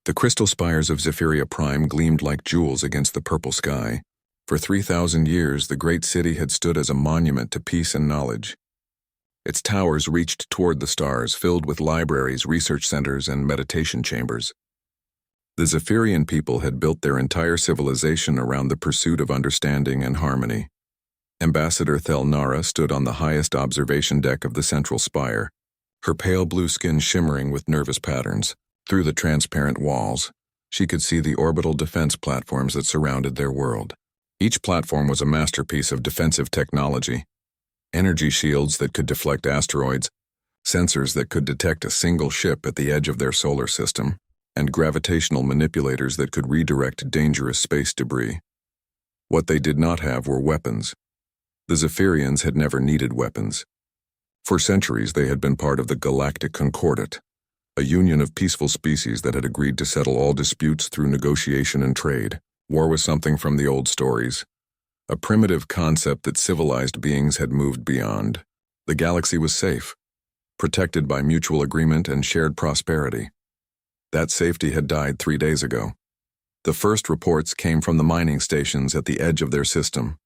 The crystal spires of Zephyria Prime gleamed like jewels against the purple sky. For 3,000 years, the great city had stood as a monument to peace and knowledge. Its towers reached toward the stars, filled with libraries, research centers, and meditation chambers. The Zephyrian people had built their entire civilization around the pursuit of understanding and harmony. Ambassador Thelnara stood on the highest observation deck of the central spire, her pale blue skin shimmering with nervous patterns. Through the transparent walls, she could see the orbital defense platforms that surrounded their world. Each platform was a masterpiece of defensive technology. Energy shields that could deflect asteroids, sensors that could detect a single ship at the edge of their solar system, and gravitational manipulators that could redirect dangerous space debris. What they did not have were weapons. The Zephyrians had never needed weapons. For centuries, they had been part of the Galactic Concordat, a union of peaceful species that had agreed to settle all disputes through negotiation and trade. War was something from the old stories, a primitive concept that civilized beings had moved beyond. The galaxy was safe, protected by mutual agreement and shared prosperity. That safety had died 3 days ago. The first reports came from the mining stations at the edge of their system.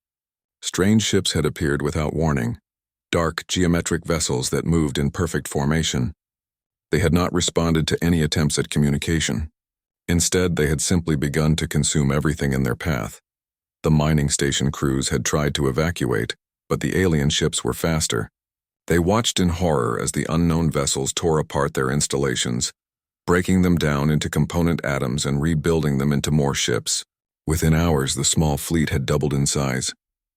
Strange ships had appeared without warning, dark, geometric vessels that moved in perfect formation. They had not responded to any attempts at communication. Instead, they had simply begun to consume everything in their path. The mining station crews had tried to evacuate, but the alien ships were faster. They watched in horror as the unknown vessels tore apart their installations, breaking them down into component atoms and rebuilding them into more ships. Within hours, the small fleet had doubled in size.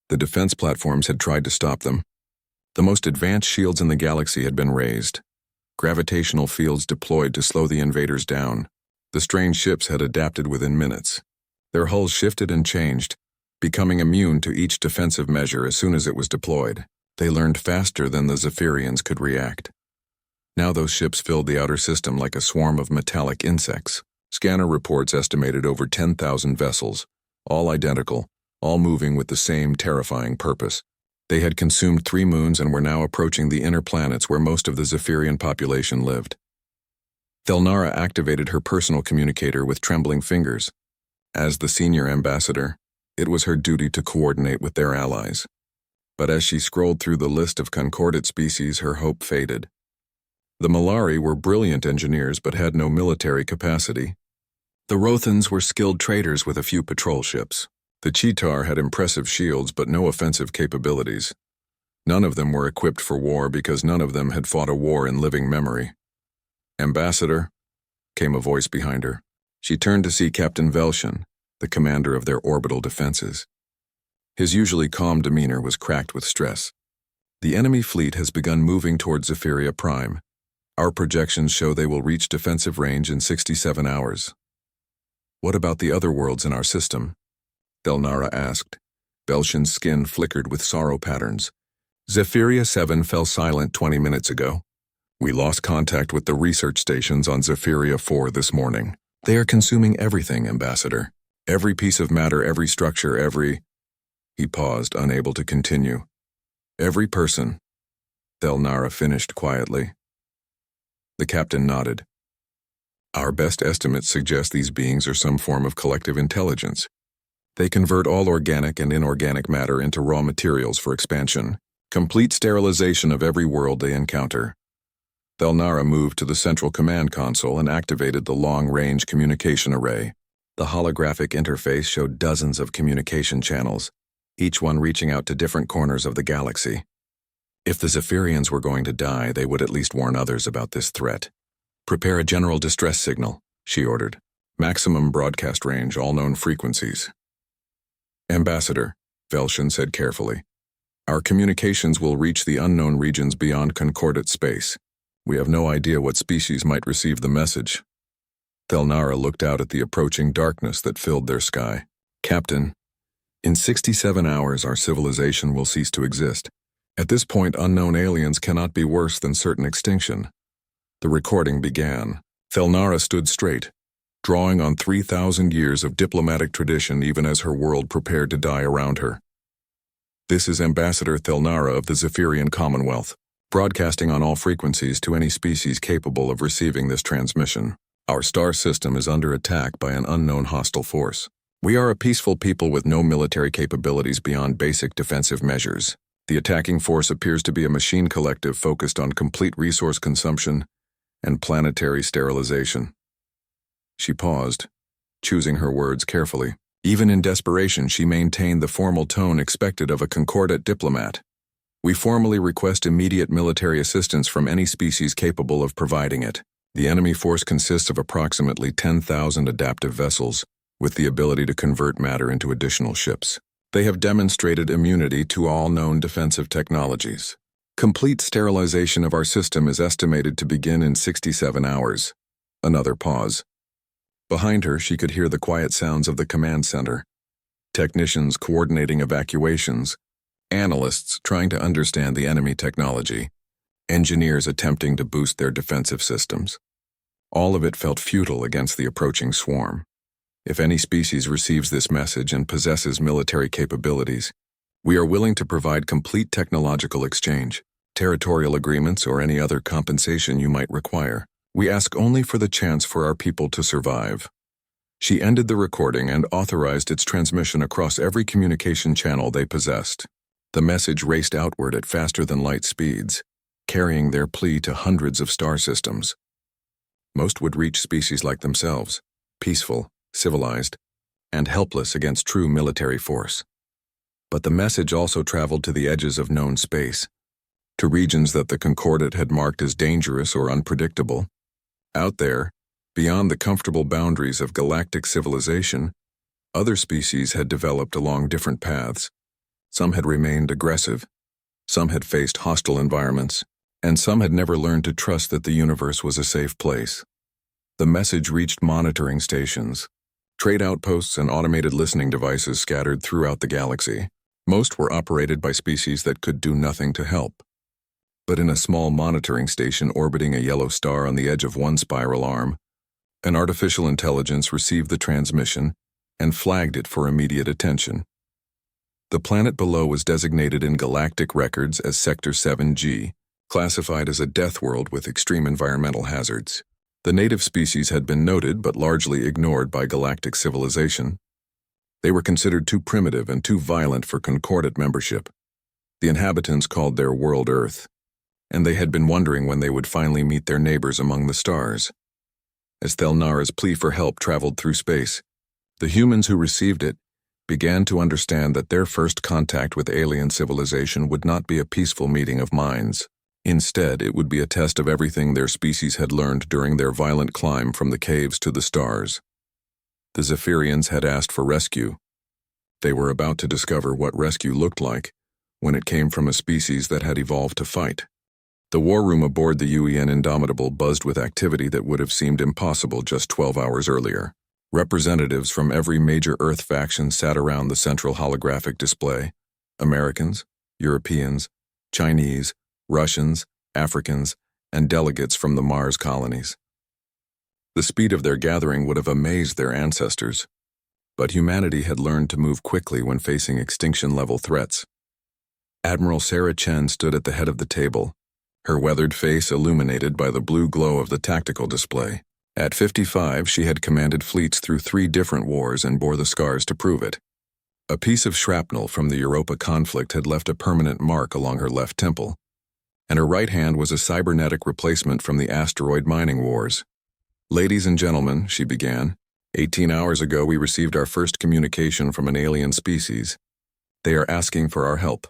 The defense platforms had tried to stop them. The most advanced shields in the galaxy had been raised. Gravitational fields deployed to slow the invaders down. The strange ships had adapted within minutes. Their hulls shifted and changed, becoming immune to each defensive measure as soon as it was deployed. They learned faster than the Zephyrians could react. Now those ships filled the outer system like a swarm of metallic insects. Scanner reports estimated over 10,000 vessels, all identical, all moving with the same terrifying purpose. They had consumed 3 moons and were now approaching the inner planets where most of the Zephyrian population lived. Thelnara activated her personal communicator with trembling fingers. As the senior ambassador, it was her duty to coordinate with their allies. But as she scrolled through the list of concordate species, her hope faded. The Malari were brilliant engineers but had no military capacity. The Rothans were skilled traders with a few patrol ships. The Cheetar had impressive shields but no offensive capabilities. None of them were equipped for war because none of them had fought a war in living memory. "Ambassador," came a voice behind her. She turned to see Captain Velshin, the commander of their orbital defenses. His usually calm demeanor was cracked with stress. "The enemy fleet has begun moving toward Zephyria Prime. Our projections show they will reach defensive range in 67 hours. What about the other worlds in our system?" Thelnara asked. Velshin's skin flickered with sorrow patterns. "Zephyria 7 fell silent 20 minutes ago. We lost contact with the research stations on Zephyria 4 this morning. They are consuming everything, Ambassador. Every piece of matter, every structure, every—" He paused, unable to continue. "Every person," Thelnara finished quietly. The captain nodded. "Our best estimates suggest these beings are some form of collective intelligence. They convert all organic and inorganic matter into raw materials for expansion. Complete sterilization of every world they encounter." Thelnara moved to the central command console and activated the long-range communication array. The holographic interface showed dozens of communication channels, each one reaching out to different corners of the galaxy. If the Zephyrians were going to die, they would at least warn others about this threat. "Prepare a general distress signal," she ordered. "Maximum broadcast range, all known frequencies." "Ambassador," Velshin said carefully, "our communications will reach the unknown regions beyond concordate space. We have no idea what species might receive the message." Thelnara looked out at the approaching darkness that filled their sky. "Captain, in 67 hours our civilization will cease to exist. At this point, unknown aliens cannot be worse than certain extinction." The recording began. Thelnara stood straight, drawing on 3,000 years of diplomatic tradition even as her world prepared to die around her. "This is Ambassador Thelnara of the Zephyrian Commonwealth, broadcasting on all frequencies to any species capable of receiving this transmission. Our star system is under attack by an unknown hostile force. We are a peaceful people with no military capabilities beyond basic defensive measures. The attacking force appears to be a machine collective focused on complete resource consumption and planetary sterilization. She paused, choosing her words carefully. Even in desperation, she maintained the formal tone expected of a Concordat diplomat. We formally request immediate military assistance from any species capable of providing it. The enemy force consists of approximately 10,000 adaptive vessels, with the ability to convert matter into additional ships. They have demonstrated immunity to all known defensive technologies. Complete sterilization of our system is estimated to begin in 67 hours. Another pause. Behind her, she could hear the quiet sounds of the command center. Technicians coordinating evacuations, analysts trying to understand the enemy technology, engineers attempting to boost their defensive systems. All of it felt futile against the approaching swarm. If any species receives this message and possesses military capabilities, we are willing to provide complete technological exchange, territorial agreements, or any other compensation you might require. We ask only for the chance for our people to survive. She ended the recording and authorized its transmission across every communication channel they possessed. The message raced outward at faster-than-light speeds, carrying their plea to hundreds of star systems. Most would reach species like themselves, peaceful, civilized, and helpless against true military force. But the message also traveled to the edges of known space, to regions that the Concordat had marked as dangerous or unpredictable. Out there, beyond the comfortable boundaries of galactic civilization, other species had developed along different paths. Some had remained aggressive, some had faced hostile environments, and some had never learned to trust that the universe was a safe place. The message reached monitoring stations, trade outposts, and automated listening devices scattered throughout the galaxy. Most were operated by species that could do nothing to help. But in a small monitoring station orbiting a yellow star on the edge of one spiral arm, an artificial intelligence received the transmission and flagged it for immediate attention. The planet below was designated in galactic records as Sector 7G, classified as a death world with extreme environmental hazards. The native species had been noted but largely ignored by galactic civilization. They were considered too primitive and too violent for Concordat membership. The inhabitants called their world Earth, and they had been wondering when they would finally meet their neighbors among the stars. As Thelnara's plea for help traveled through space, the humans who received it began to understand that their first contact with alien civilization would not be a peaceful meeting of minds. Instead, it would be a test of everything their species had learned during their violent climb from the caves to the stars. The Zephyrians had asked for rescue. They were about to discover what rescue looked like when it came from a species that had evolved to fight. The war room aboard the UEN Indomitable buzzed with activity that would have seemed impossible just 12 hours earlier. Representatives from every major Earth faction sat around the central holographic display. Americans, Europeans, Chinese, Russians, Africans, and delegates from the Mars colonies. The speed of their gathering would have amazed their ancestors, but humanity had learned to move quickly when facing extinction-level threats. Admiral Sarah Chen stood at the head of the table, her weathered face illuminated by the blue glow of the tactical display. At 55, she had commanded fleets through 3 different wars and bore the scars to prove it. A piece of shrapnel from the Europa conflict had left a permanent mark along her left temple, and her right hand was a cybernetic replacement from the asteroid mining wars. "Ladies and gentlemen," she began, 18 hours ago we received our first communication from an alien species. They are asking for our help.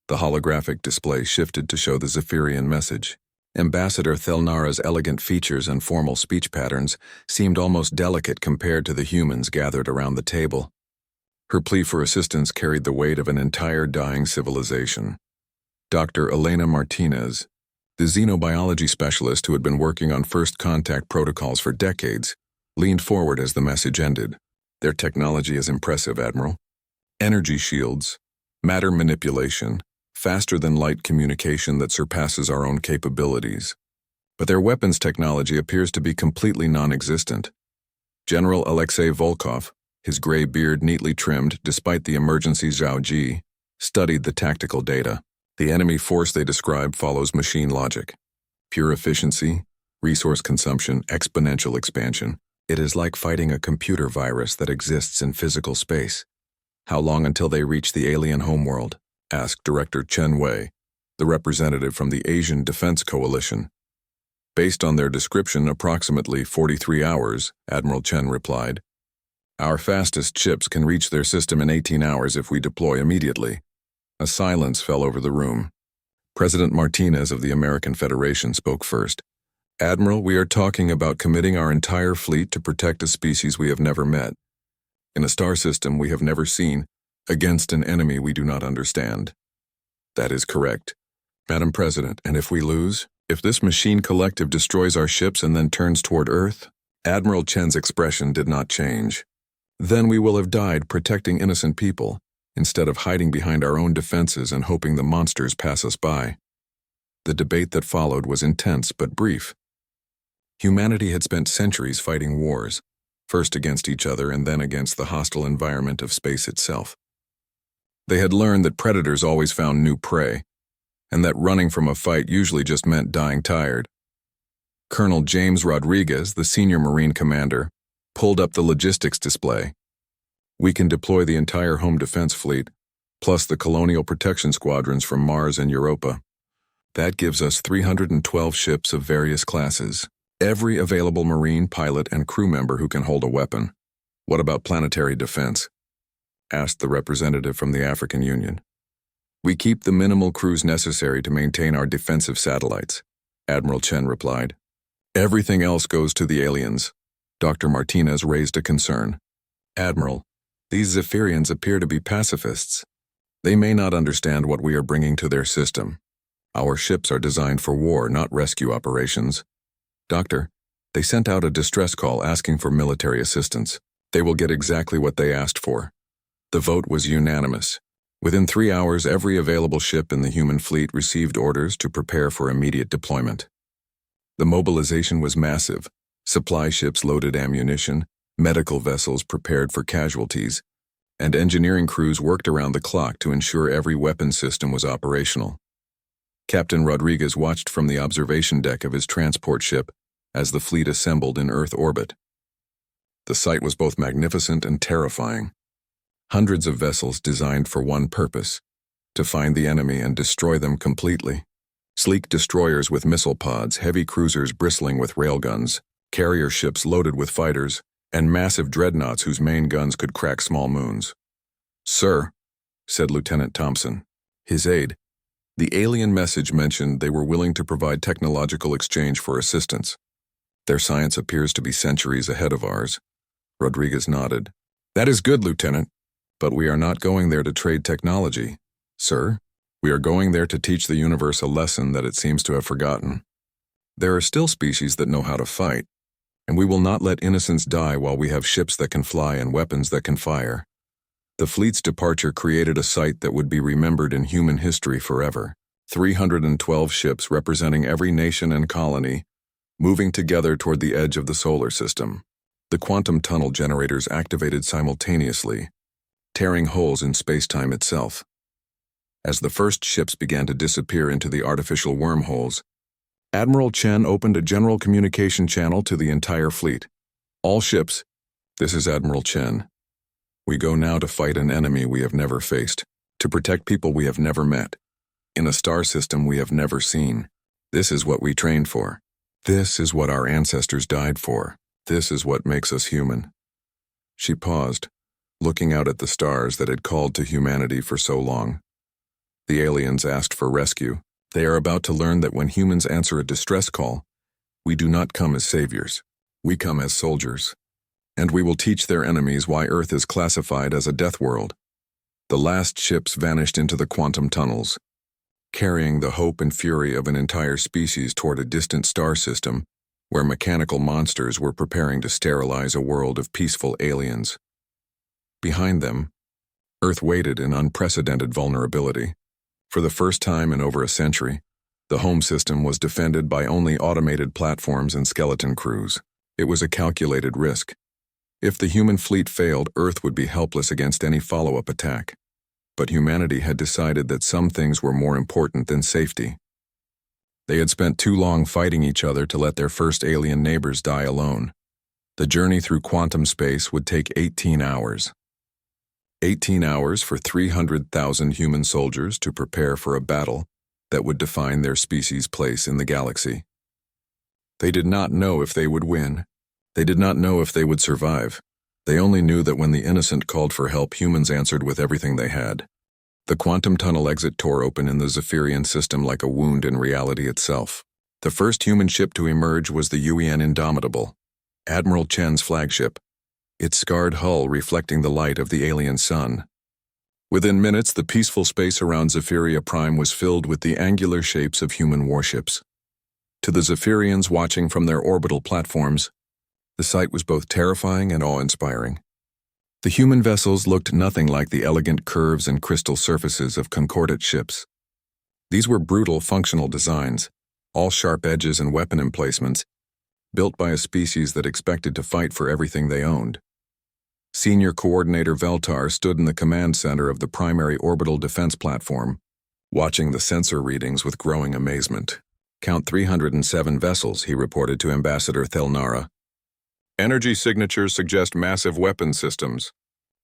The holographic display shifted to show the Zephyrian message. Ambassador Thelnara's elegant features and formal speech patterns seemed almost delicate compared to the humans gathered around the table. Her plea for assistance carried the weight of an entire dying civilization. Dr. Elena Martinez, the xenobiology specialist who had been working on first contact protocols for decades, leaned forward as the message ended. "Their technology is impressive, Admiral. Energy shields, matter manipulation, faster-than-light communication that surpasses our own capabilities. But their weapons technology appears to be completely non-existent." General Alexei Volkov, his gray beard neatly trimmed despite the emergency Zhao Ji, studied the tactical data. The enemy force they describe follows machine logic. Pure efficiency, Resource consumption, exponential expansion. It is like fighting a computer virus that exists in physical space. How long until they reach the alien homeworld? Asked Director Chen Wei, the representative from the Asian Defense Coalition. Based on their description, approximately 43 hours, Admiral Chen replied. Our fastest ships can reach their system in 18 hours if we deploy immediately. A silence fell over the room. President Martinez of the American Federation spoke first. Admiral, we are talking about committing our entire fleet to protect a species we have never met, in a star system we have never seen, against an enemy we do not understand. That is correct, Madam President, and if we lose, if this machine collective destroys our ships and then turns toward Earth, Admiral Chen's expression did not change. Then we will have died protecting innocent people, instead of hiding behind our own defenses and hoping the monsters pass us by. The debate that followed was intense but brief. Humanity had spent centuries fighting wars, first against each other and then against the hostile environment of space itself. They had learned that predators always found new prey, and that running from a fight usually just meant dying tired. Colonel James Rodriguez, the senior Marine commander, pulled up the logistics display. We can deploy the entire home defense fleet, plus the colonial protection squadrons from Mars and Europa. That gives us 312 ships of various classes. Every available Marine, pilot, and crew member who can hold a weapon. What about planetary defense? Asked the representative from the African Union. We keep the minimal crews necessary to maintain our defensive satellites, Admiral Chen replied. Everything else goes to the aliens. Dr. Martinez raised a concern. Admiral, these Zephyrians appear to be pacifists. They may not understand what we are bringing to their system. Our ships are designed for war, not rescue operations. Doctor, they sent out a distress call asking for military assistance. They will get exactly what they asked for. The vote was unanimous. Within 3 hours, every available ship in the human fleet received orders to prepare for immediate deployment. The mobilization was massive. Supply ships loaded ammunition, medical vessels prepared for casualties, and engineering crews worked around the clock to ensure every weapon system was operational. Captain Rodriguez watched from the observation deck of his transport ship as the fleet assembled in Earth orbit. The sight was both magnificent and terrifying. Hundreds of vessels designed for one purpose, to find the enemy and destroy them completely. Sleek destroyers with missile pods, heavy cruisers bristling with railguns, carrier ships loaded with fighters, and massive dreadnoughts whose main guns could crack small moons. Sir, said Lieutenant Thompson, his aide, the alien message mentioned they were willing to provide technological exchange for assistance. Their science appears to be centuries ahead of ours. Rodriguez nodded. That is good, Lieutenant, but we are not going there to trade technology. Sir, we are going there to teach the universe a lesson that it seems to have forgotten. There are still species that know how to fight, and we will not let innocents die while we have ships that can fly and weapons that can fire. The fleet's departure created a sight that would be remembered in human history forever. 312 ships representing every nation and colony, moving together toward the edge of the solar system. The quantum tunnel generators activated simultaneously, tearing holes in space-time itself. As the first ships began to disappear into the artificial wormholes, Admiral Chen opened a general communication channel to the entire fleet. All ships, this is Admiral Chen. We go now to fight an enemy we have never faced, to protect people we have never met, in a star system we have never seen. This is what we trained for. This is what our ancestors died for. This is what makes us human. She paused, looking out at the stars that had called to humanity for so long. The aliens asked for rescue. They are about to learn that when humans answer a distress call, we do not come as saviors. We come as soldiers. And we will teach their enemies why Earth is classified as a death world. The last ships vanished into the quantum tunnels, carrying the hope and fury of an entire species toward a distant star system where mechanical monsters were preparing to sterilize a world of peaceful aliens. Behind them, Earth waited in unprecedented vulnerability. For the first time in over a century, the home system was defended by only automated platforms and skeleton crews. It was a calculated risk. If the human fleet failed, Earth would be helpless against any follow-up attack. But humanity had decided that some things were more important than safety. They had spent too long fighting each other to let their first alien neighbors die alone. The journey through quantum space would take 18 hours. 18 hours for 300,000 human soldiers to prepare for a battle that would define their species' place in the galaxy. They did not know if they would win. They did not know if they would survive. They only knew that when the innocent called for help, humans answered with everything they had. The quantum tunnel exit tore open in the Zephyrian system like a wound in reality itself. The first human ship to emerge was the UN Indomitable, Admiral Chen's flagship, its scarred hull reflecting the light of the alien sun. Within minutes, the peaceful space around Zephyria Prime was filled with the angular shapes of human warships. To the Zephyrians watching from their orbital platforms, the sight was both terrifying and awe-inspiring. The human vessels looked nothing like the elegant curves and crystal surfaces of concordate ships. These were brutal, functional designs, all sharp edges and weapon emplacements, built by a species that expected to fight for everything they owned. Senior Coordinator Veltar stood in the command center of the primary orbital defense platform, watching the sensor readings with growing amazement. "Count 307 vessels," he reported to Ambassador Thelnara. "Energy signatures suggest massive weapon systems.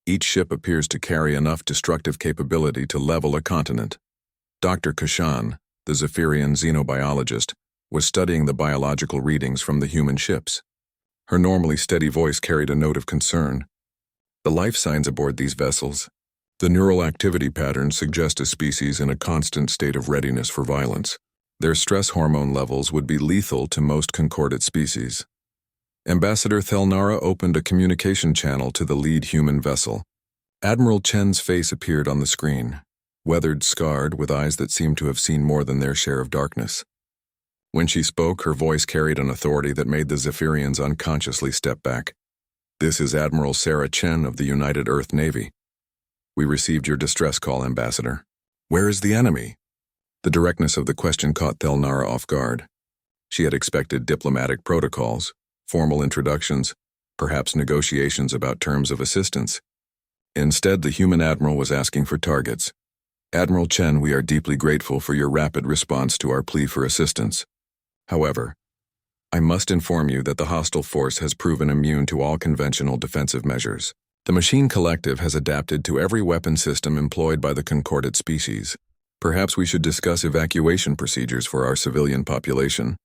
Each ship appears to carry enough destructive capability to level a continent." Dr. Kashan, the Zephyrian xenobiologist, was studying the biological readings from the human ships. Her normally steady voice carried a note of concern. "The life signs aboard these vessels, the neural activity patterns suggest a species in a constant state of readiness for violence. Their stress hormone levels would be lethal to most concordate species." Ambassador Thelnara opened a communication channel to the lead human vessel. Admiral Chen's face appeared on the screen, weathered, scarred, with eyes that seemed to have seen more than their share of darkness. When she spoke, her voice carried an authority that made the Zephyrians unconsciously step back. "This is Admiral Sarah Chen of the United Earth Navy. We received your distress call, Ambassador. Where is the enemy?" The directness of the question caught Thelnara off guard. She had expected diplomatic protocols, formal introductions, perhaps negotiations about terms of assistance. Instead, the human admiral was asking for targets. "Admiral Chen, we are deeply grateful for your rapid response to our plea for assistance. However, I must inform you that the hostile force has proven immune to all conventional defensive measures. The Machine Collective has adapted to every weapon system employed by the concordate species. Perhaps we should discuss evacuation procedures for our civilian population."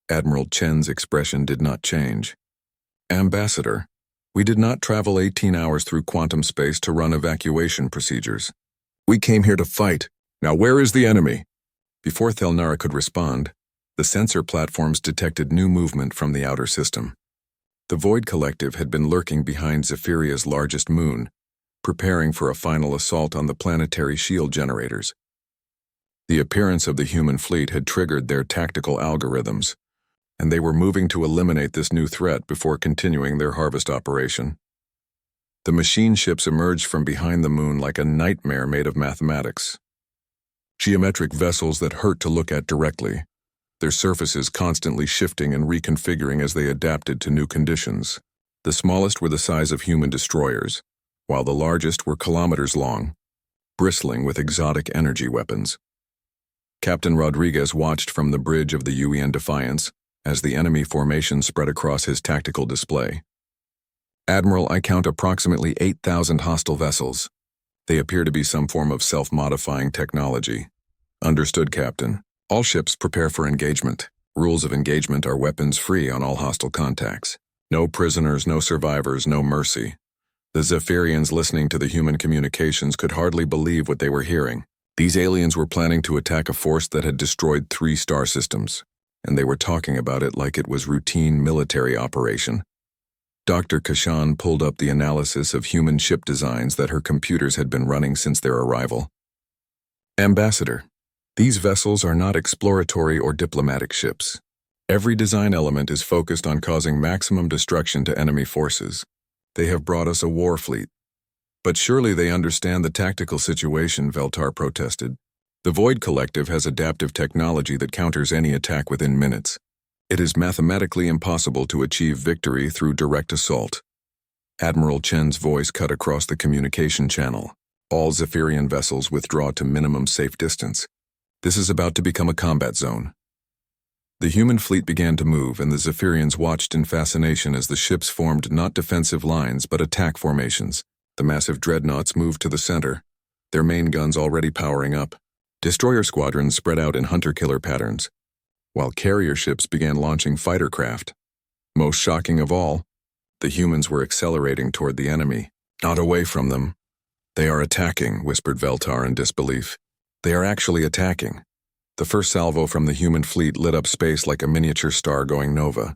Admiral Chen's expression did not change. "Ambassador, we did not travel 18 hours through quantum space to run evacuation procedures. We came here to fight. Now where is the enemy?" Before Thelnara could respond, the sensor platforms detected new movement from the outer system. The Void Collective had been lurking behind Zephyria's largest moon, preparing for a final assault on the planetary shield generators. The appearance of the human fleet had triggered their tactical algorithms, and they were moving to eliminate this new threat before continuing their harvest operation. The machine ships emerged from behind the moon like a nightmare made of mathematics. Geometric vessels that hurt to look at directly, their surfaces constantly shifting and reconfiguring as they adapted to new conditions. The smallest were the size of human destroyers, while the largest were kilometers long, bristling with exotic energy weapons. Captain Rodriguez watched from the bridge of the UN Defiance as the enemy formation spread across his tactical display. "Admiral, I count approximately 8,000 hostile vessels. They appear to be some form of self-modifying technology." "Understood, Captain. All ships prepare for engagement. Rules of engagement are weapons free on all hostile contacts. No prisoners, no survivors, no mercy." The Zephyrians listening to the human communications could hardly believe what they were hearing. These aliens were planning to attack a force that had destroyed 3 star systems, and they were talking about it like it was routine military operation. Dr. Kashan pulled up the analysis of human ship designs that her computers had been running since their arrival. "Ambassador, these vessels are not exploratory or diplomatic ships. Every design element is focused on causing maximum destruction to enemy forces. They have brought us a war fleet." "But surely they understand the tactical situation," Veltar protested. "The Void Collective has adaptive technology that counters any attack within minutes. It is mathematically impossible to achieve victory through direct assault." Admiral Chen's voice cut across the communication channel. "All Zephyrian vessels withdraw to minimum safe distance. This is about to become a combat zone. The human fleet began to move, and the Zephyrians watched in fascination as the ships formed not defensive lines but attack formations. The massive dreadnoughts moved to the center, their main guns already powering up. Destroyer squadrons spread out in hunter-killer patterns, while carrier ships began launching fighter craft. Most shocking of all, the humans were accelerating toward the enemy, not away from them. "They are attacking," whispered Veltar in disbelief. "They are actually attacking." The first salvo from the human fleet lit up space like a miniature star going nova.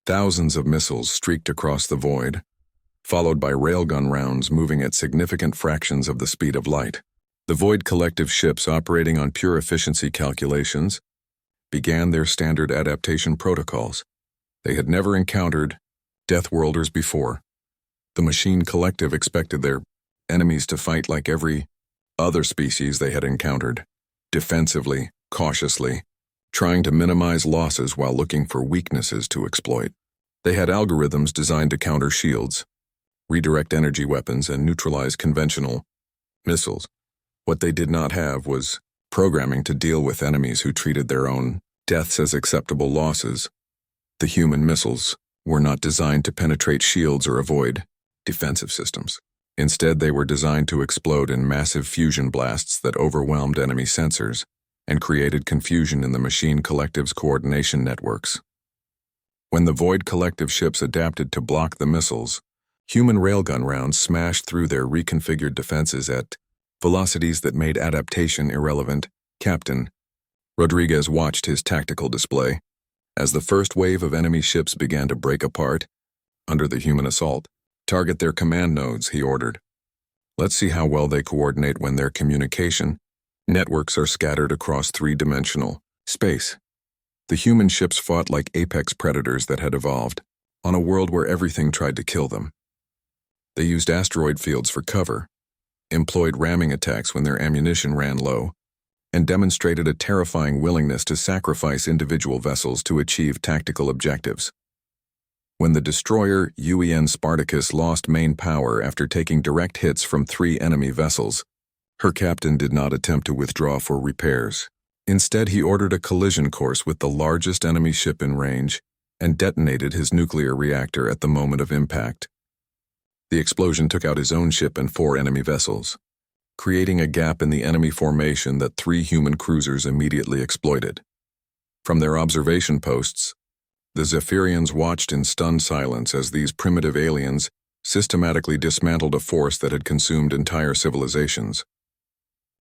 Thousands of missiles streaked across the void, followed by railgun rounds moving at significant fractions of the speed of light. The Void Collective ships, operating on pure efficiency calculations, began their standard adaptation protocols. They had never encountered Deathworlders before. The Machine Collective expected their enemies to fight like every other species they had encountered, defensively, cautiously, trying to minimize losses while looking for weaknesses to exploit. They had algorithms designed to counter shields, redirect energy weapons, and neutralize conventional missiles. What they did not have was programming to deal with enemies who treated their own deaths as acceptable losses. The human missiles were not designed to penetrate shields or avoid defensive systems. Instead, they were designed to explode in massive fusion blasts that overwhelmed enemy sensors and created confusion in the Machine Collective's coordination networks. When the Void Collective ships adapted to block the missiles, human railgun rounds smashed through their reconfigured defenses at velocities that made adaptation irrelevant. Captain Rodriguez watched his tactical display as the first wave of enemy ships began to break apart under the human assault. "Target their command nodes," he ordered. "Let's see how well they coordinate when their communication networks are scattered across three-dimensional space." The human ships fought like apex predators that had evolved on a world where everything tried to kill them. They used asteroid fields for cover, employed ramming attacks when their ammunition ran low, and demonstrated a terrifying willingness to sacrifice individual vessels to achieve tactical objectives. When the destroyer UEN Spartacus lost main power after taking direct hits from 3 enemy vessels, her captain did not attempt to withdraw for repairs. Instead, he ordered a collision course with the largest enemy ship in range and detonated his nuclear reactor at the moment of impact. The explosion took out his own ship and 4 enemy vessels, creating a gap in the enemy formation that 3 human cruisers immediately exploited. From their observation posts, the Zephyrians watched in stunned silence as these primitive aliens systematically dismantled a force that had consumed entire civilizations.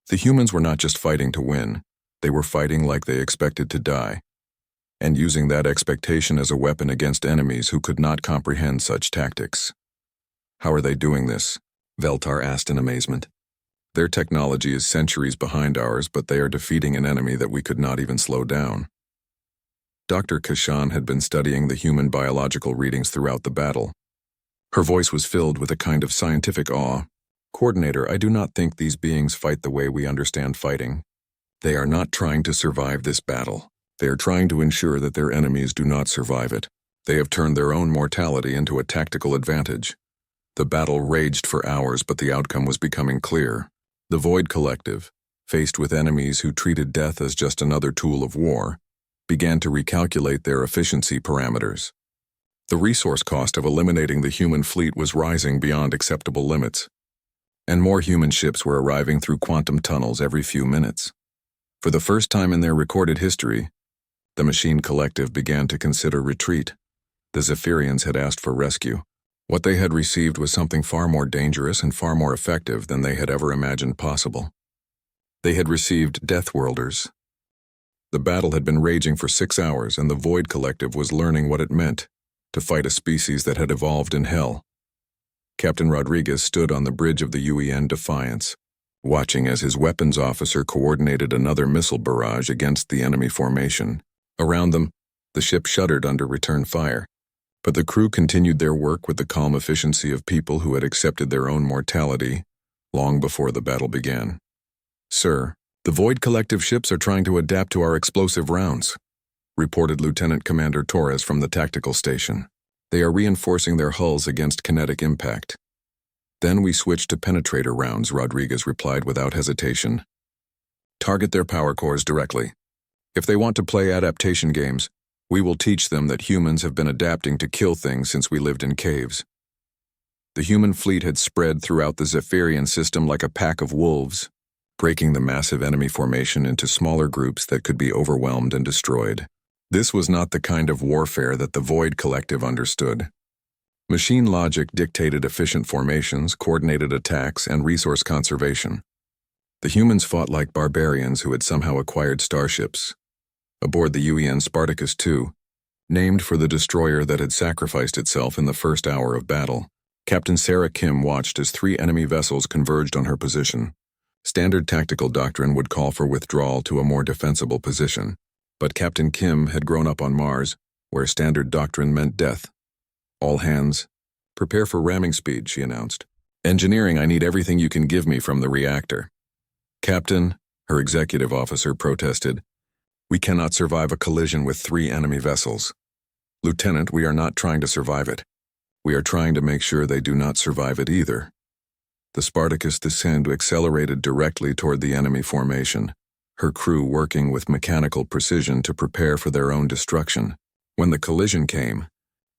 The humans were not just fighting to win, they were fighting like they expected to die, and using that expectation as a weapon against enemies who could not comprehend such tactics. "How are they doing this?" Veltar asked in amazement. "Their technology is centuries behind ours, but they are defeating an enemy that we could not even slow down." Dr. Kashan had been studying the human biological readings throughout the battle. Her voice was filled with a kind of scientific awe. "Coordinator, I do not think these beings fight the way we understand fighting. They are not trying to survive this battle. They are trying to ensure that their enemies do not survive it. They have turned their own mortality into a tactical advantage." The battle raged for hours, but the outcome was becoming clear. The Void Collective, faced with enemies who treated death as just another tool of war, began to recalculate their efficiency parameters. The resource cost of eliminating the human fleet was rising beyond acceptable limits, and more human ships were arriving through quantum tunnels every few minutes. For the first time in their recorded history, the Machine Collective began to consider retreat. The Zephyrians had asked for rescue. What they had received was something far more dangerous and far more effective than they had ever imagined possible. They had received Deathworlders. The battle had been raging for 6 hours, and the Void Collective was learning what it meant to fight a species that had evolved in hell. Captain Rodriguez stood on the bridge of the UEN Defiance, watching as his weapons officer coordinated another missile barrage against the enemy formation. Around them, the ship shuddered under return fire, but the crew continued their work with the calm efficiency of people who had accepted their own mortality long before the battle began. "Sir, the Void Collective ships are trying to adapt to our explosive rounds," reported Lieutenant Commander Torres from the tactical station. "They are reinforcing their hulls against kinetic impact." "Then we switch to penetrator rounds," Rodriguez replied without hesitation. "Target their power cores directly. If they want to play adaptation games, we will teach them that humans have been adapting to kill things since we lived in caves. The human fleet had spread throughout the Zephyrian system like a pack of wolves, breaking the massive enemy formation into smaller groups that could be overwhelmed and destroyed. This was not the kind of warfare that the Void Collective understood. Machine logic dictated efficient formations, coordinated attacks, and resource conservation. The humans fought like barbarians who had somehow acquired starships. Aboard the UN Spartacus II, named for the destroyer that had sacrificed itself in the first hour of battle, Captain Sarah Kim watched as 3 enemy vessels converged on her position. Standard tactical doctrine would call for withdrawal to a more defensible position, but Captain Kim had grown up on Mars, where standard doctrine meant death. All hands, prepare for ramming speed, she announced. Engineering, I need everything you can give me from the reactor. Captain, her executive officer protested, we cannot survive a collision with 3 enemy vessels. Lieutenant, we are not trying to survive it. We are trying to make sure they do not survive it either. The Spartacus descended accelerated directly toward the enemy formation, her crew working with mechanical precision to prepare for their own destruction. When the collision came,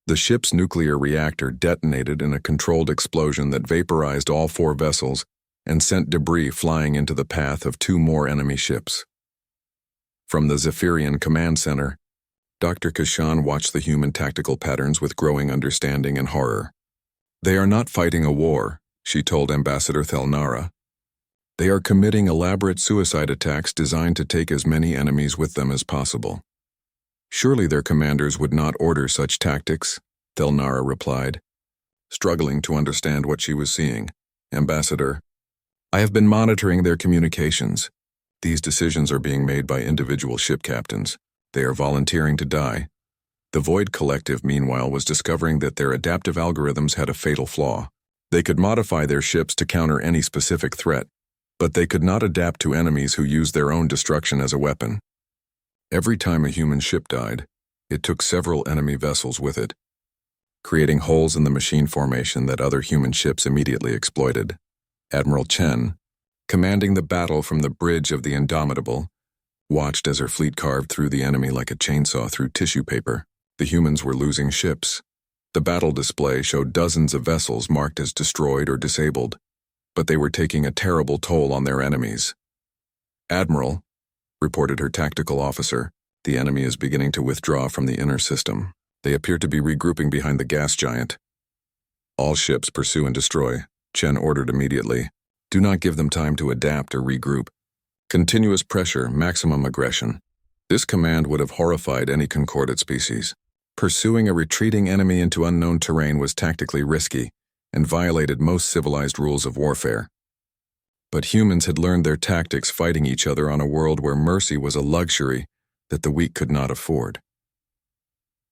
the ship's nuclear reactor detonated in a controlled explosion that vaporized all 4 vessels and sent debris flying into the path of 2 more enemy ships. From the Zephyrian Command Center, Dr. Kashan watched the human tactical patterns with growing understanding and horror. They are not fighting a war, she told Ambassador Thelnara. They are committing elaborate suicide attacks designed to take as many enemies with them as possible. Surely their commanders would not order such tactics, Thelnara replied, struggling to understand what she was seeing. Ambassador, I have been monitoring their communications. These decisions are being made by individual ship captains. They are volunteering to die. The Void Collective, meanwhile, was discovering that their adaptive algorithms had a fatal flaw. They could modify their ships to counter any specific threat, but they could not adapt to enemies who used their own destruction as a weapon. Every time a human ship died, it took several enemy vessels with it, creating holes in the machine formation that other human ships immediately exploited. Admiral Chen, commanding the battle from the bridge of the Indomitable, watched as her fleet carved through the enemy like a chainsaw through tissue paper. The humans were losing ships. The battle display showed dozens of vessels marked as destroyed or disabled, but they were taking a terrible toll on their enemies. Admiral, reported her tactical officer, the enemy is beginning to withdraw from the inner system. They appear to be regrouping behind the gas giant. All ships pursue and destroy, Chen ordered immediately. Do not give them time to adapt or regroup. Continuous pressure, maximum aggression. This command would have horrified any concordate species. Pursuing a retreating enemy into unknown terrain was tactically risky and violated most civilized rules of warfare. But humans had learned their tactics fighting each other on a world where mercy was a luxury that the weak could not afford.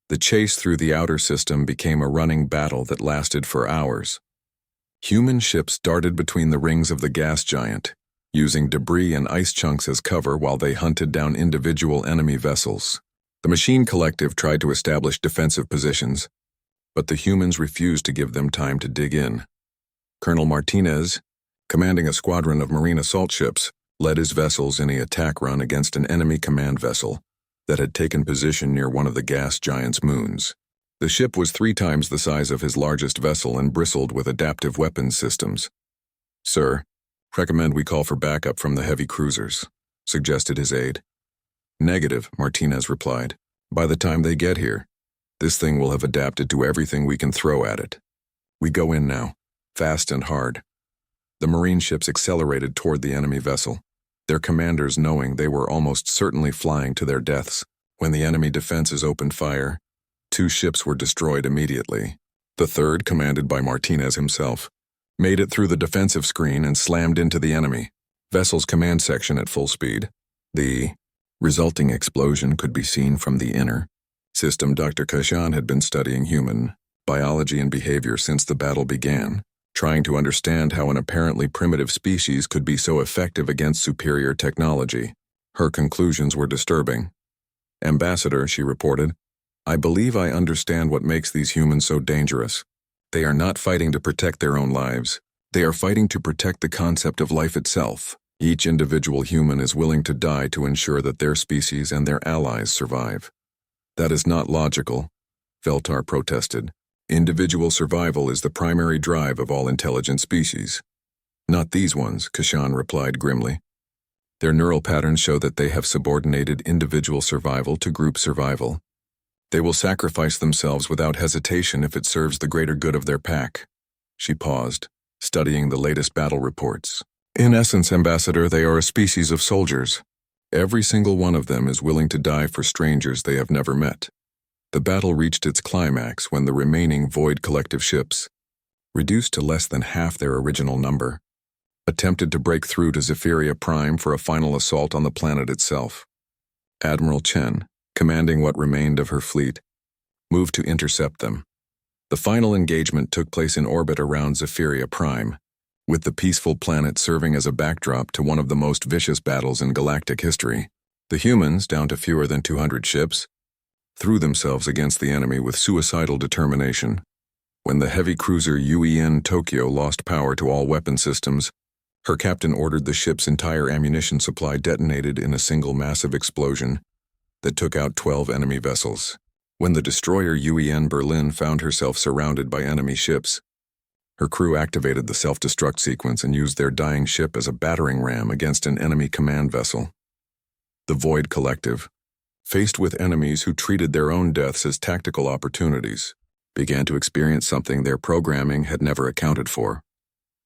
The chase through the outer system became a running battle that lasted for hours. Human ships darted between the rings of the gas giant, using debris and ice chunks as cover while they hunted down individual enemy vessels. The Machine Collective tried to establish defensive positions, but the humans refused to give them time to dig in. Colonel Martinez, commanding a squadron of marine assault ships, led his vessels in an attack run against an enemy command vessel that had taken position near one of the gas giant's moons. The ship was 3 times the size of his largest vessel and bristled with adaptive weapons systems. Sir, recommend we call for backup from the heavy cruisers, suggested his aide. Negative, Martinez replied. By the time they get here, this thing will have adapted to everything we can throw at it. We go in now, fast and hard. The marine ships accelerated toward the enemy vessel, their commanders knowing they were almost certainly flying to their deaths. When the enemy defenses opened fire, 2 ships were destroyed immediately. The third, commanded by Martinez himself, made it through the defensive screen and slammed into the enemy vessel's command section at full speed. The resulting explosion could be seen from the inner system. Dr. Kashan had been studying human biology and behavior since the battle began, trying to understand how an apparently primitive species could be so effective against superior technology. Her conclusions were disturbing. Ambassador, she reported, I believe I understand what makes these humans so dangerous. They are not fighting to protect their own lives. They are fighting to protect the concept of life itself. Each individual human is willing to die to ensure that their species and their allies survive. That is not logical, Veltar protested. Individual survival is the primary drive of all intelligent species. Not these ones, Kashan replied grimly. Their neural patterns show that they have subordinated individual survival to group survival. They will sacrifice themselves without hesitation if it serves the greater good of their pack. She paused, studying the latest battle reports. In essence, Ambassador, they are a species of soldiers. Every single one of them is willing to die for strangers they have never met. The battle reached its climax when the remaining Void Collective ships, reduced to less than half their original number, attempted to break through to Zephyria Prime for a final assault on the planet itself. Admiral Chen, commanding what remained of her fleet, moved to intercept them. The final engagement took place in orbit around Zephyria Prime, with the peaceful planet serving as a backdrop to one of the most vicious battles in galactic history. The humans, down to fewer than 200 ships, threw themselves against the enemy with suicidal determination. When the heavy cruiser UEN Tokyo lost power to all weapon systems, her captain ordered the ship's entire ammunition supply detonated in a single massive explosion that took out 12 enemy vessels. When the destroyer UEN Berlin found herself surrounded by enemy ships, her crew activated the self-destruct sequence and used their dying ship as a battering ram against an enemy command vessel. The Void Collective, faced with enemies who treated their own deaths as tactical opportunities, began to experience something their programming had never accounted for: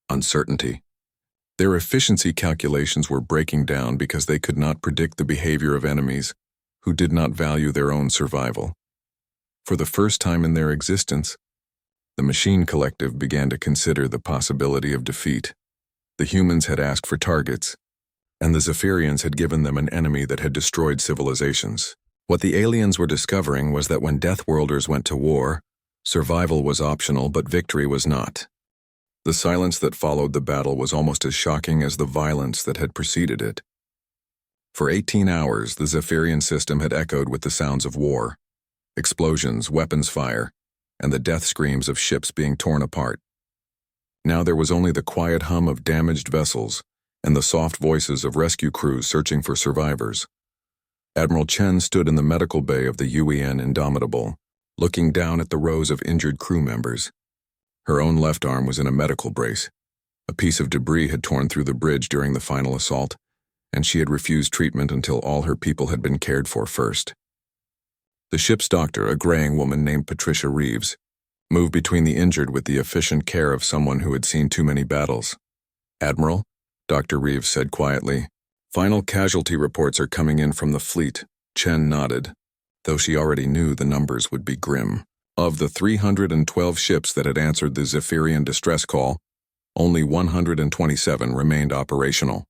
uncertainty. Their efficiency calculations were breaking down because they could not predict the behavior of enemies who did not value their own survival. For the first time in their existence, the Machine Collective began to consider the possibility of defeat. The humans had asked for targets, and the Zephyrians had given them an enemy that had destroyed civilizations. What the aliens were discovering was that when Deathworlders went to war, survival was optional but victory was not. The silence that followed the battle was almost as shocking as the violence that had preceded it. For 18 hours, the Zephyrian system had echoed with the sounds of war: explosions, weapons fire, and the death screams of ships being torn apart. Now there was only the quiet hum of damaged vessels and the soft voices of rescue crews searching for survivors. Admiral Chen stood in the medical bay of the UEN Indomitable, looking down at the rows of injured crew members. Her own left arm was in a medical brace. A piece of debris had torn through the bridge during the final assault, and she had refused treatment until all her people had been cared for first. The ship's doctor, a graying woman named Patricia Reeves, moved between the injured with the efficient care of someone who had seen too many battles. "Admiral," Dr. Reeves said quietly, "final casualty reports are coming in from the fleet." Chen nodded, though she already knew the numbers would be grim. Of the 312 ships that had answered the Zephyrian distress call, only 127 remained operational.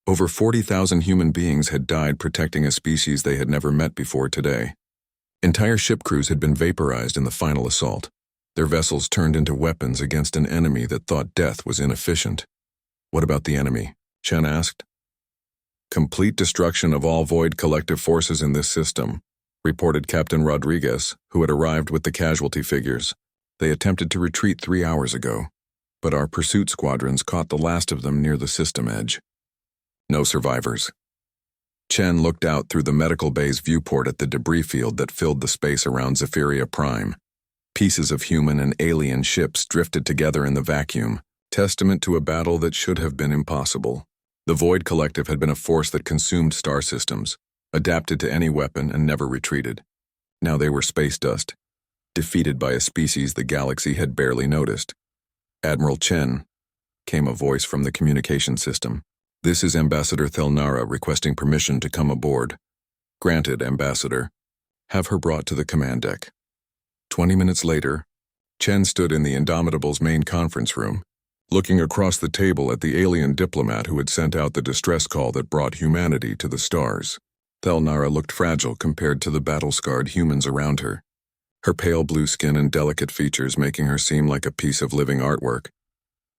Over 40,000 human beings had died protecting a species they had never met before today. Entire ship crews had been vaporized in the final assault, their vessels turned into weapons against an enemy that thought death was inefficient. "What about the enemy?" Chen asked. "Complete destruction of all Void Collective forces in this system," reported Captain Rodriguez, who had arrived with the casualty figures. "They attempted to retreat 3 hours ago, but our pursuit squadrons caught the last of them near the system edge. No survivors." Chen looked out through the medical bay's viewport at the debris field that filled the space around Zephyria Prime. Pieces of human and alien ships drifted together in the vacuum, testament to a battle that should have been impossible. The Void Collective had been a force that consumed star systems, adapted to any weapon and never retreated. Now they were space dust, defeated by a species the galaxy had barely noticed. "Admiral Chen," came a voice from the communication system. "This is Ambassador Thelnara requesting permission to come aboard." "Granted, Ambassador. Have her brought to the command deck." 20 minutes later, Chen stood in the Indomitable's main conference room, looking across the table at the alien diplomat who had sent out the distress call that brought humanity to the stars. Thelnara looked fragile compared to the battle-scarred humans around her, her pale blue skin and delicate features making her seem like a piece of living artwork.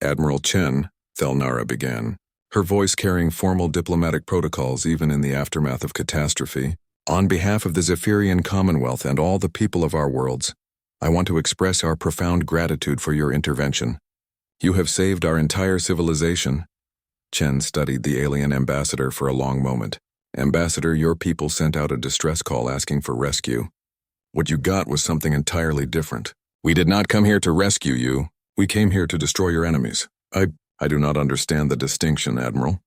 "Admiral Chen," Thelnara began, her voice carrying formal diplomatic protocols even in the aftermath of catastrophe. "On behalf of the Zephyrian Commonwealth and all the people of our worlds, I want to express our profound gratitude for your intervention. You have saved our entire civilization, Chen studied the alien ambassador for a long moment. Ambassador, your people sent out a distress call asking for rescue. What you got was something entirely different. We did not come here to rescue you. We came here to destroy your enemies. I do not understand the distinction, Admiral.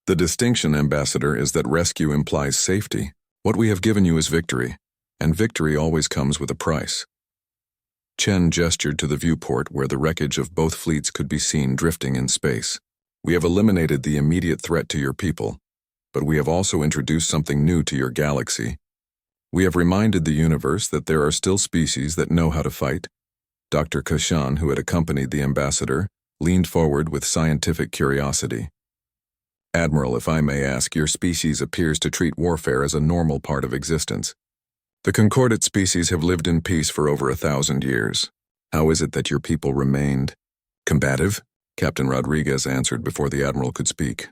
The distinction, Ambassador, is that rescue implies safety. What we have given you is victory, and victory always comes with a price. Chen gestured to the viewport where the wreckage of both fleets could be seen drifting in space. We have eliminated the immediate threat to your people, but we have also introduced something new to your galaxy. We have reminded the universe that there are still species that know how to fight. Dr. Kashan, who had accompanied the ambassador, leaned forward with scientific curiosity. Admiral, if I may ask, your species appears to treat warfare as a normal part of existence. The concordate species have lived in peace for over 1,000 years. How is it that your people remained combative? Captain Rodriguez answered before the Admiral could speak.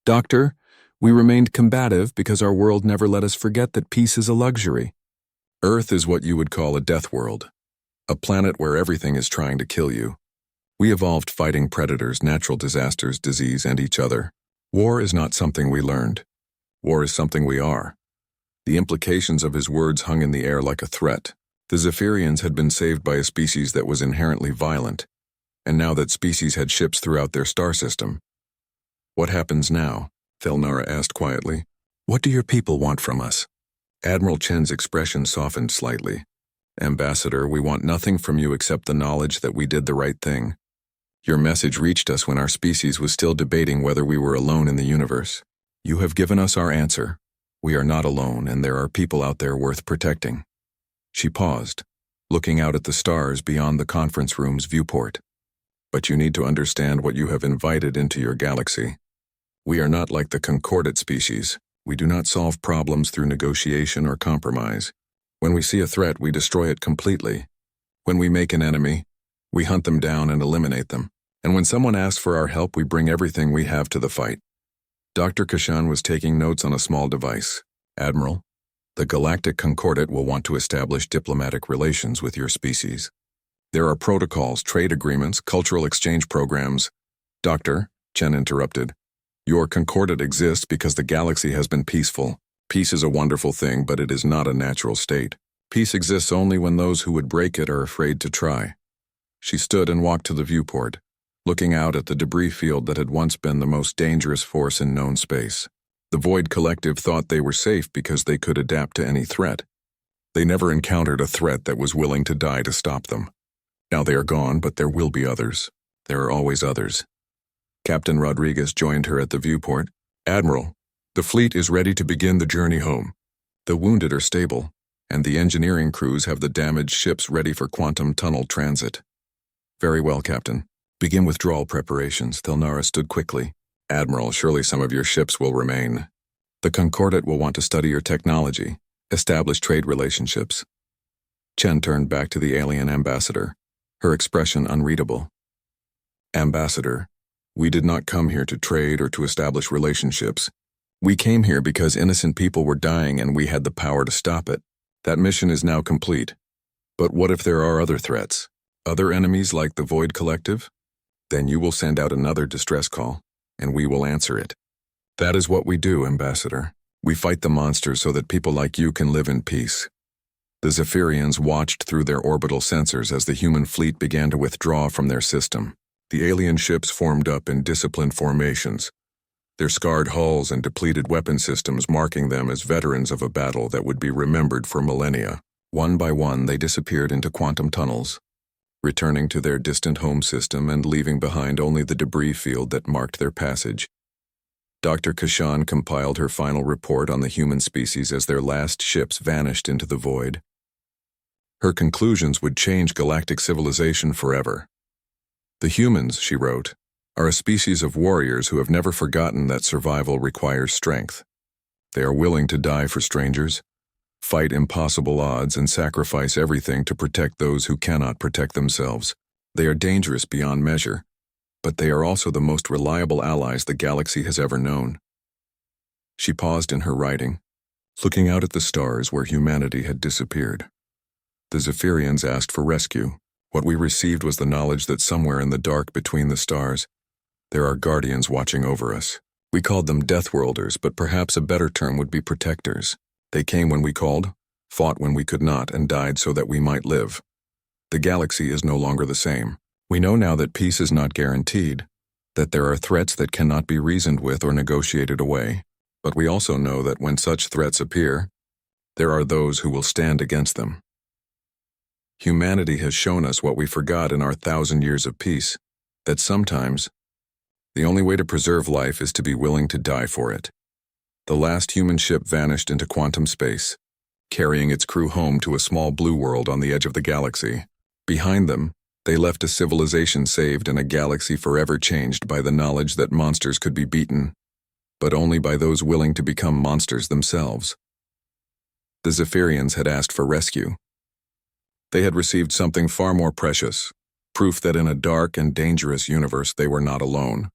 Doctor, we remained combative because our world never let us forget that peace is a luxury. Earth is what you would call a death world, a planet where everything is trying to kill you. We evolved fighting predators, natural disasters, disease, and each other. War is not something we learned. War is something we are. The implications of his words hung in the air like a threat. The Zephyrians had been saved by a species that was inherently violent, and now that species had ships throughout their star system. What happens now? Thelnara asked quietly. What do your people want from us? Admiral Chen's expression softened slightly. Ambassador, we want nothing from you except the knowledge that we did the right thing. Your message reached us when our species was still debating whether we were alone in the universe. You have given us our answer. We are not alone, and there are people out there worth protecting. She paused, looking out at the stars beyond the conference room's viewport. But you need to understand what you have invited into your galaxy. We are not like the concordate species. We do not solve problems through negotiation or compromise. When we see a threat, we destroy it completely. When we make an enemy, we hunt them down and eliminate them. And when someone asks for our help, we bring everything we have to the fight. Dr. Kashan was taking notes on a small device. Admiral, the Galactic Concordate will want to establish diplomatic relations with your species. There are protocols, trade agreements, cultural exchange programs. Doctor, Chen interrupted, your Concordate exists because the galaxy has been peaceful. Peace is a wonderful thing, but it is not a natural state. Peace exists only when those who would break it are afraid to try. She stood and walked to the viewport, looking out at the debris field that had once been the most dangerous force in known space. The Void Collective thought they were safe because they could adapt to any threat. They never encountered a threat that was willing to die to stop them. Now they are gone, but there will be others. There are always others. Captain Rodriguez joined her at the viewport. Admiral, the fleet is ready to begin the journey home. The wounded are stable, and the engineering crews have the damaged ships ready for quantum tunnel transit. Very well, Captain. Begin withdrawal preparations. Thelnara stood quickly. Admiral, surely some of your ships will remain. The Concordate will want to study your technology, establish trade relationships. Chen turned back to the alien ambassador, her expression unreadable. Ambassador, we did not come here to trade or to establish relationships. We came here because innocent people were dying and we had the power to stop it. That mission is now complete. But what if there are other threats? Other enemies like the Void Collective? Then you will send out another distress call, and we will answer it. That is what we do, Ambassador. We fight the monsters so that people like you can live in peace. The Zephyrians watched through their orbital sensors as the human fleet began to withdraw from their system. The alien ships formed up in disciplined formations, their scarred hulls and depleted weapon systems marking them as veterans of a battle that would be remembered for millennia. One by one, they disappeared into quantum tunnels, returning to their distant home system and leaving behind only the debris field that marked their passage. Dr. Kashan compiled her final report on the human species as their last ships vanished into the void. Her conclusions would change galactic civilization forever. The humans, she wrote, are a species of warriors who have never forgotten that survival requires strength. They are willing to die for strangers, fight impossible odds, and sacrifice everything to protect those who cannot protect themselves. They are dangerous beyond measure, but they are also the most reliable allies the galaxy has ever known. She paused in her writing, looking out at the stars where humanity had disappeared. The Zephyrians asked for rescue. What we received was the knowledge that somewhere in the dark between the stars, There are guardians watching over us. We called them Deathworlders, but perhaps a better term would be protectors. They came when we called, fought when we could not, and died so that we might live. The galaxy is no longer the same. We know now that peace is not guaranteed, that there are threats that cannot be reasoned with or negotiated away. But we also know that when such threats appear, there are those who will stand against them. Humanity has shown us what we forgot in our 1,000 years of peace, that sometimes the only way to preserve life is to be willing to die for it. The last human ship vanished into quantum space, carrying its crew home to a small blue world on the edge of the galaxy. Behind them, they left a civilization saved in a galaxy forever changed by the knowledge that monsters could be beaten, but only by those willing to become monsters themselves. The Zephyrians had asked for rescue. They had received something far more precious, proof that in a dark and dangerous universe they were not alone.